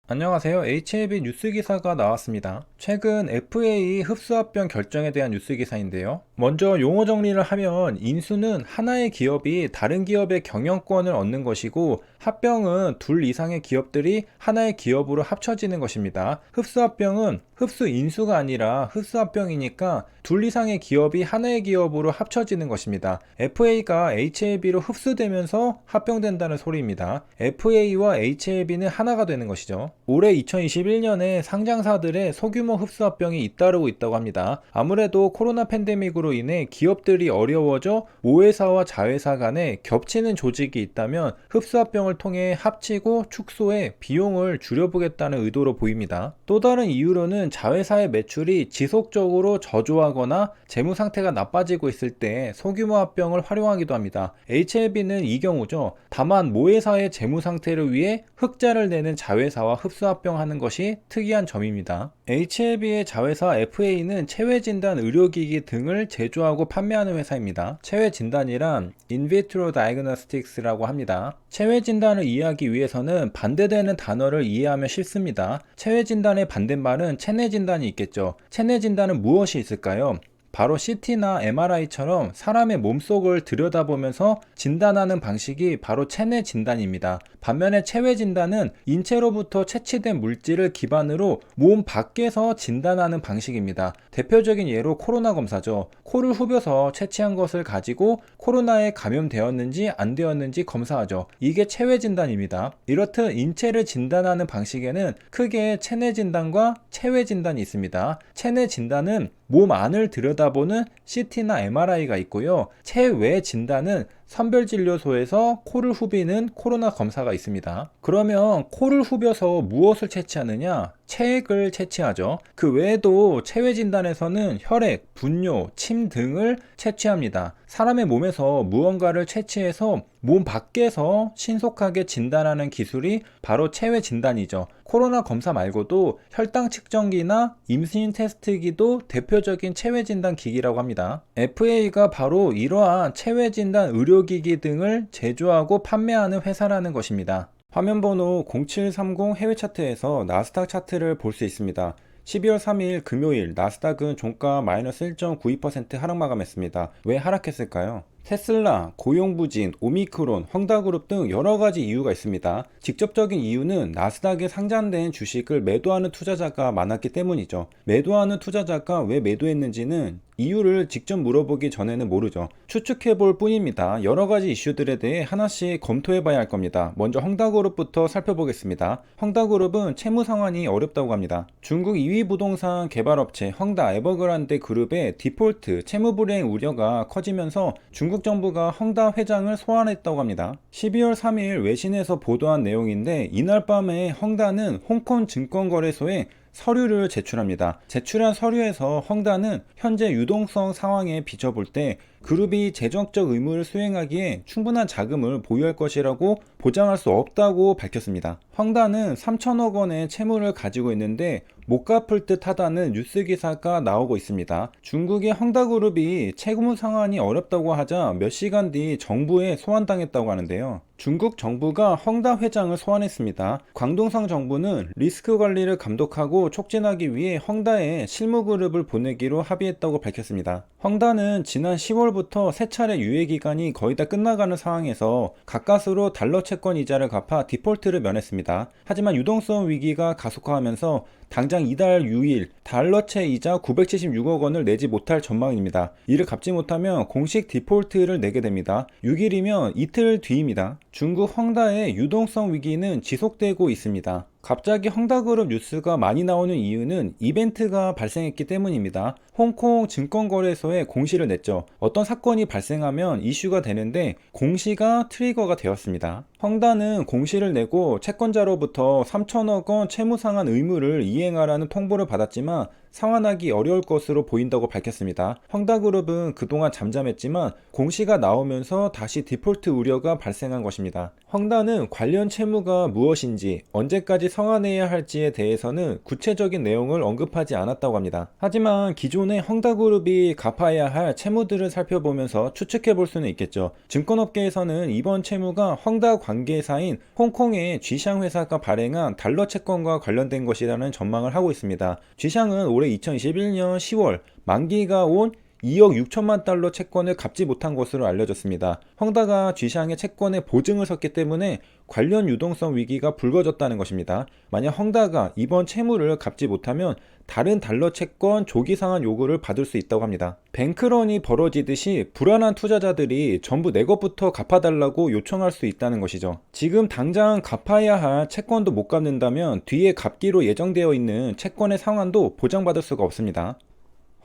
안녕하세요. HLB 뉴스 기사가 나왔습니다. 최근 FA 흡수합병 결정에 대한 뉴스 기사인데요. 먼저 용어 정리를 하면 인수는 하나의 기업이 다른 기업의 경영권을 얻는 것이고, 합병은 둘 이상의 기업들이 하나의 기업으로 합쳐지는 것입니다. 흡수합병은 흡수 인수가 아니라 흡수합병이니까 둘 이상의 기업이 하나의 기업으로 합쳐지는 것입니다. FA가 HLB로 흡수되면서 합병된다는 소리입니다. FA와 HLB는 하나가 되는 것이죠. 올해 2021년에 상장사들의 소규모 흡수합병이 잇따르고 있다고 합니다. 아무래도 코로나 팬데믹으로 인해 기업들이 어려워져 모회사와 자회사 간에 겹치는 조직이 있다면 흡수합병을 통해 합치고 축소해 비용을 줄여보겠다는 의도로 보입니다. 또 다른 이유로는 자회사의 매출이 지속적으로 저조하거나 재무 상태가 나빠지고 있을 때 소규모 합병을 활용하기도 합니다. HLB는 이 경우죠. 다만 모회사의 재무 상태를 위해 흑자를 내는 자회사와 흡수합병하는 것이 특이한 점입니다. HLB의 자회사 FA는 체외진단 의료기기 등을 제조하고 판매하는 회사입니다. 체외진단이란 인비트로 다이그노스틱스라고 합니다. 체외진단을 이해하기 위해서는 반대되는 단어를 이해하면 쉽습니다. 체외진단의 반대말은 체내진단이 있겠죠. 체내진단은 무엇이 있을까요? 바로 CT나 MRI처럼 사람의 몸속을 들여다보면서 진단하는 방식이 바로 체내 진단입니다. 반면에 체외 진단은 인체로부터 채취된 물질을 기반으로 몸 밖에서 진단하는 방식입니다. 대표적인 예로 코로나 검사죠. 코를 후벼서 채취한 것을 가지고 코로나에 감염되었는지 안 되었는지 검사하죠. 이게 체외 진단입니다. 이렇듯 인체를 진단하는 방식에는 크게 체내 진단과 체외 진단이 있습니다. 체내 진단은 몸 안을 들여다보는 CT나 MRI가 있고요. 체외 진단은 선별진료소에서 코를 후비는 코로나 검사가 있습니다. 그러면 코를 후벼서 무엇을 채취하느냐? 체액을 채취하죠. 그 외에도 체외 진단에서는 혈액, 분뇨, 침 등을 채취합니다. 사람의 몸에서 무언가를 채취해서 몸 밖에서 신속하게 진단하는 기술이 바로 체외 진단이죠. 코로나 검사 말고도 혈당 측정기나 임신 테스트기도 대표적인 체외 진단 기기라고 합니다. FA가 바로 이러한 체외 진단 의료기기 등을 제조하고 판매하는 회사라는 것입니다. 화면번호 0730 해외 차트에서 나스닥 차트를 볼 수 있습니다. 12월 3일 금요일 나스닥은 종가 마이너스 1.92% 하락 마감했습니다. 왜 하락했을까요? 테슬라, 고용부진, 오미크론, 헝다그룹 등 여러가지 이유가 있습니다. 직접적인 이유는 나스닥에 상장된 주식을 매도하는 투자자가 많았기 때문이죠. 매도하는 투자자가 왜 매도했는지는 이유를 직접 물어보기 전에는 모르죠. 추측해 볼 뿐입니다. 여러 가지 이슈들에 대해 하나씩 검토해 봐야 할 겁니다. 먼저 헝다그룹부터 살펴보겠습니다. 헝다그룹은 채무 상환이 어렵다고 합니다. 중국 2위 부동산 개발업체 헝다 에버그란데 그룹의 디폴트 채무 불이행 우려가 커지면서 중국 정부가 헝다 회장을 소환했다고 합니다. 12월 3일 외신에서 보도한 내용인데, 이날 밤에 헝다는 홍콩 증권거래소에 서류를 제출합니다. 제출한 서류에서 헝다는 현재 유동성 상황에 비춰볼 때 그룹이 재정적 의무를 수행하기에 충분한 자금을 보유할 것이라고 보장할 수 없다고 밝혔습니다. 헝다는 3천억 원의 채무를 가지고 있는데 못 갚을 듯 하다는 뉴스 기사가 나오고 있습니다. 중국의 헝다그룹이 채무 상환이 어렵다고 하자 몇 시간 뒤 정부에 소환당했다고 하는데요. 중국 정부가 헝다 회장을 소환했습니다. 광동성 정부는 리스크 관리를 감독하고 촉진하기 위해 헝다에 실무 그룹을 보내기로 합의했다고 밝혔습니다. 헝다는 지난 10월부터 세 차례 유예 기간이 거의 다 끝나가는 상황에서 가까스로 달러 채권 이자를 갚아 디폴트를 면했습니다. 하지만 유동성 위기가 가속화하면서 당장 이달 6일 달러채 이자 976억 원을 내지 못할 전망입니다. 이를 갚지 못하면 공식 디폴트를 내게 됩니다. 6일이면 이틀 뒤입니다. 중국 헝다의 유동성 위기는 지속되고 있습니다. 갑자기 헝다그룹 뉴스가 많이 나오는 이유는 이벤트가 발생했기 때문입니다. 홍콩 증권거래소에 공시를 냈죠. 어떤 사건이 발생하면 이슈가 되는데 공시가 트리거가 되었습니다. 헝다는 공시를 내고 채권자로부터 3천억 원 채무상환 의무를 이행하라는 통보를 받았지만 상환하기 어려울 것으로 보인다고 밝혔습니다. 헝다그룹은 그동안 잠잠했지만 공시가 나오면서 다시 디폴트 우려가 발생한 것입니다. 헝다는 관련 채무가 무엇인지 언제까지 상환해야 할지에 대해서는 구체적인 내용을 언급하지 않았다고 합니다. 하지만 기존의 헝다그룹이 갚아야 할 채무들을 살펴보면서 추측해 볼 수는 있겠죠. 증권업계에서는 이번 채무가 헝다 관계사인 홍콩의 쥐샹 회사가 발행한 달러 채권과 관련된 것이라는 전망을 하고 있습니다. 쥐샹은 올해 2021년 10월 만기가 온 2억 6천만 달러 채권을 갚지 못한 것으로 알려졌습니다. 헝다가 쥐샹의 채권에 보증을 섰기 때문에 관련 유동성 위기가 불거졌다는 것입니다. 만약 헝다가 이번 채무를 갚지 못하면 다른 달러 채권 조기 상환 요구를 받을 수 있다고 합니다. 뱅크런이 벌어지듯이 불안한 투자자들이 전부 내 것부터 갚아달라고 요청할 수 있다는 것이죠. 지금 당장 갚아야 할 채권도 못 갚는다면 뒤에 갚기로 예정되어 있는 채권의 상환도 보장받을 수가 없습니다.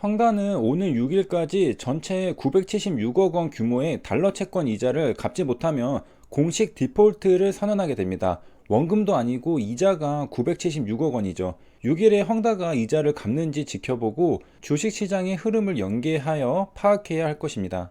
헝다는 오는 6일까지 전체 976억 원 규모의 달러 채권 이자를 갚지 못하면 공식 디폴트를 선언하게 됩니다. 원금도 아니고 이자가 976억 원이죠. 6일에 헝다가 이자를 갚는지 지켜보고 주식시장의 흐름을 연계하여 파악해야 할 것입니다.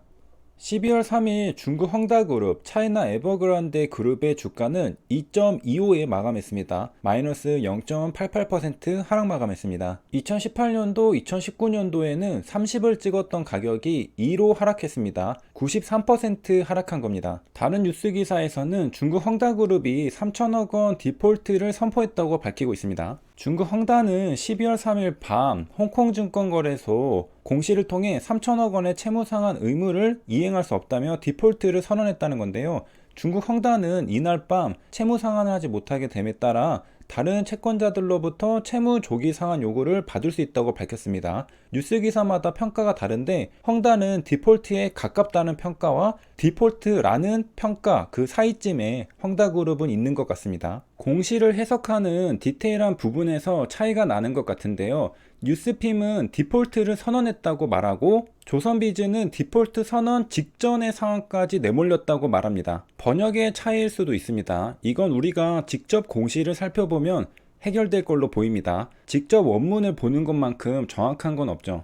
12월 3일 중국 헝다그룹, 차이나 에버그란데 그룹의 주가는 2.25에 마감했습니다. 마이너스 0.88% 하락 마감했습니다. 2018년도, 2019년도에는 30을 찍었던 가격이 2로 하락했습니다. 93% 하락한 겁니다. 다른 뉴스 기사에서는 중국 헝다그룹이 3천억 원 디폴트를 선포했다고 밝히고 있습니다. 중국 헝다는 12월 3일 밤 홍콩증권거래소 공시를 통해 3천억 원의 채무상환 의무를 이행할 수 없다며 디폴트를 선언했다는 건데요. 중국 헝다는 이날 밤 채무상환을 하지 못하게 됨에 따라 다른 채권자들로부터 채무 조기 상환 요구를 받을 수 있다고 밝혔습니다. 뉴스 기사마다 평가가 다른데 헝다는 디폴트에 가깝다는 평가와 디폴트라는 평가 그 사이쯤에 헝다그룹은 있는 것 같습니다. 공시를 해석하는 디테일한 부분에서 차이가 나는 것 같은데요. 뉴스핌은 디폴트를 선언했다고 말하고 조선비즈는 디폴트 선언 직전의 상황까지 내몰렸다고 말합니다. 번역의 차이일 수도 있습니다. 이건 우리가 직접 공시를 살펴보면 해결될 걸로 보입니다. 직접 원문을 보는 것만큼 정확한 건 없죠.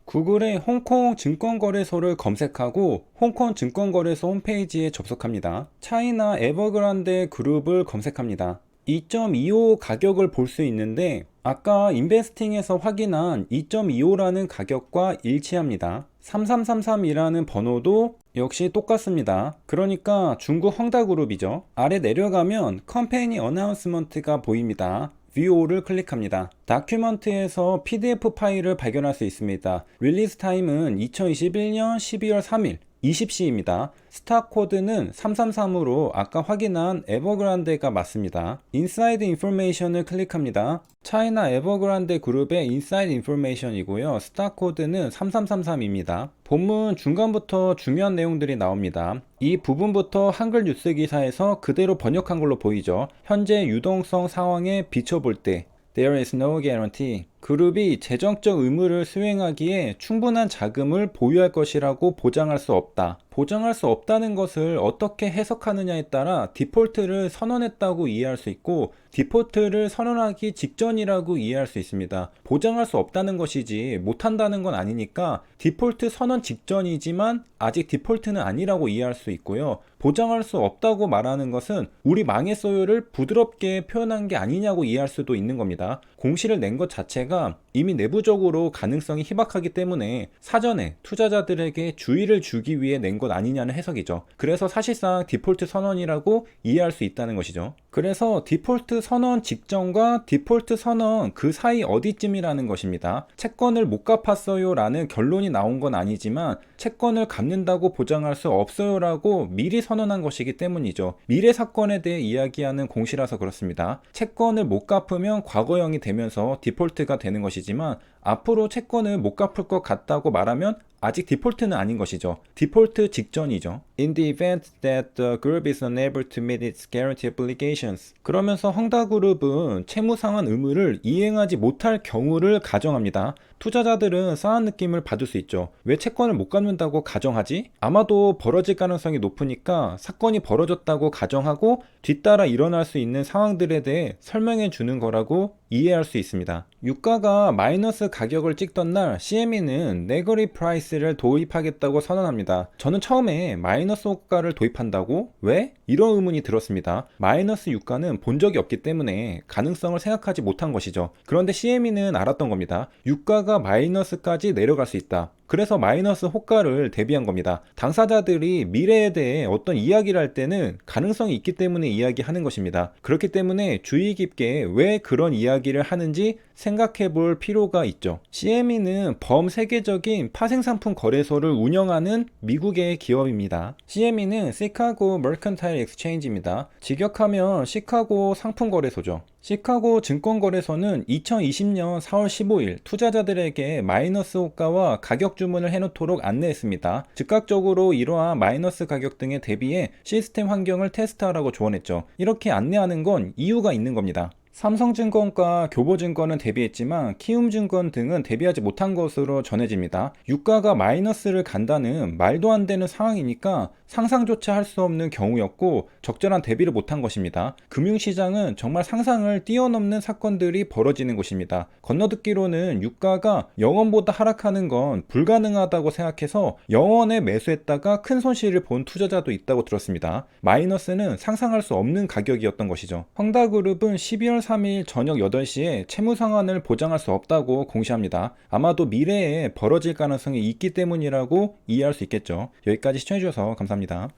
구글에 홍콩 증권거래소를 검색하고 홍콩 증권거래소 홈페이지에 접속합니다. 차이나 에버그란데 그룹을 검색합니다. 2.25 가격을 볼 수 있는데 아까 인베스팅에서 확인한 2.25라는 가격과 일치합니다. 3333이라는 번호도 역시 똑같습니다. 그러니까 중국 헝다그룹이죠. 아래 내려가면 컴퍼니 어나운스먼트가 보입니다. VO를 클릭합니다. 다큐먼트에서 PDF 파일을 발견할 수 있습니다. 릴리스 타임은 2021년 12월 3일 20시입니다. 스탁 코드는 333으로 아까 확인한 에버그란데가 맞습니다. 인사이드 인포메이션을 클릭합니다. 차이나 에버그란데 그룹의 인사이드 인포메이션이고요. 스탁 코드는 3333입니다. 본문 중간부터 중요한 내용들이 나옵니다. 이 부분부터 한글 뉴스 기사에서 그대로 번역한 걸로 보이죠. 현재 유동성 상황에 비춰볼 때 There is no guarantee. 그룹이 재정적 의무를 수행하기에 충분한 자금을 보유할 것이라고 보장할 수 없다. 보장할 수 없다는 것을 어떻게 해석하느냐에 따라 디폴트를 선언했다고 이해할 수 있고 디폴트를 선언하기 직전이라고 이해할 수 있습니다. 보장할 수 없다는 것이지 못한다는 건 아니니까 디폴트 선언 직전이지만 아직 디폴트는 아니라고 이해할 수 있고요. 보장할 수 없다고 말하는 것은 우리 망했어요를 부드럽게 표현한 게 아니냐고 이해할 수도 있는 겁니다. 공시를 낸 것 자체가 이미 내부적으로 가능성이 희박하기 때문에 사전에 투자자들에게 주의를 주기 위해 낸 것 아니냐는 해석이죠. 그래서 사실상 디폴트 선언이라고 이해할 수 있다는 것이죠. 그래서 디폴트 선언 직전과 디폴트 선언 그 사이 어디쯤이라는 것입니다. 채권을 못 갚았어요 라는 결론이 나온 건 아니지만 채권을 갚는다고 보장할 수 없어요 라고 미리 선언한 것이기 때문이죠. 미래 사건에 대해 이야기하는 공시라서 그렇습니다. 채권을 못 갚으면 과거형이 되면서 디폴트가 되는 것이지만 앞으로 채권을 못 갚을 것 같다고 말하면 아직 디폴트는 아닌 것이죠. 디폴트 직전이죠. In the event that the group is unable to meet its guarantee obligations. 그러면서 헝다그룹은 채무상환 의무를 이행하지 못할 경우를 가정합니다. 투자자들은 싸한 느낌을 받을 수 있죠. 왜 채권을 못 갚는다고 가정하지? 아마도 벌어질 가능성이 높으니까 사건이 벌어졌다고 가정하고 뒤따라 일어날 수 있는 상황들에 대해 설명해 주는 거라고 이해할 수 있습니다. 유가가 마이너스 가격을 찍던 날 CME는 네거리 프라이스를 도입하겠다고 선언합니다. 저는 처음에 마이너스 호가를 도입한다고? 왜? 이런 의문이 들었습니다. 마이너스 유가는 본 적이 없기 때문에 가능성을 생각하지 못한 것이죠. 그런데 CME는 알았던 겁니다. 유가가 마이너스까지 내려갈 수 있다. 그래서 마이너스 호가를 대비한 겁니다. 당사자들이 미래에 대해 어떤 이야기를 할 때는 가능성이 있기 때문에 이야기하는 것입니다. 그렇기 때문에 주의 깊게 왜 그런 이야기를 하는지 생각해 볼 필요가 있죠. CME는 범세계적인 파생상품 거래소를 운영하는 미국의 기업입니다. CME는 시카고 머컨타일 엑스체인지입니다. 직역하면 시카고 상품거래소죠. 시카고 증권거래소는 2020년 4월 15일 투자자들에게 마이너스 호가와 가격 주문을 해놓도록 안내했습니다. 즉각적으로 이러한 마이너스 가격 등에 대비해 시스템 환경을 테스트하라고 조언했죠. 이렇게 안내하는 건 이유가 있는 겁니다. 삼성증권과 교보증권은 대비했지만 키움증권 등은 대비하지 못한 것으로 전해집니다. 유가가 마이너스를 간다는 말도 안 되는 상황이니까 상상조차 할 수 없는 경우였고 적절한 대비를 못한 것입니다. 금융시장은 정말 상상을 뛰어넘는 사건들이 벌어지는 곳입니다. 건너듣기로는 유가가 영원보다 하락하는 건 불가능하다고 생각해서 영원에 매수했다가 큰 손실을 본 투자자도 있다고 들었습니다. 마이너스는 상상할 수 없는 가격이었던 것이죠. 황다그룹은 12월 3일 저녁 8시에 채무 상환을 보장할 수 없다고 공시합니다. 아마도 미래에 벌어질 가능성이 있기 때문이라고 이해할 수 있겠죠. 여기까지 시청해주셔서 감사합니다.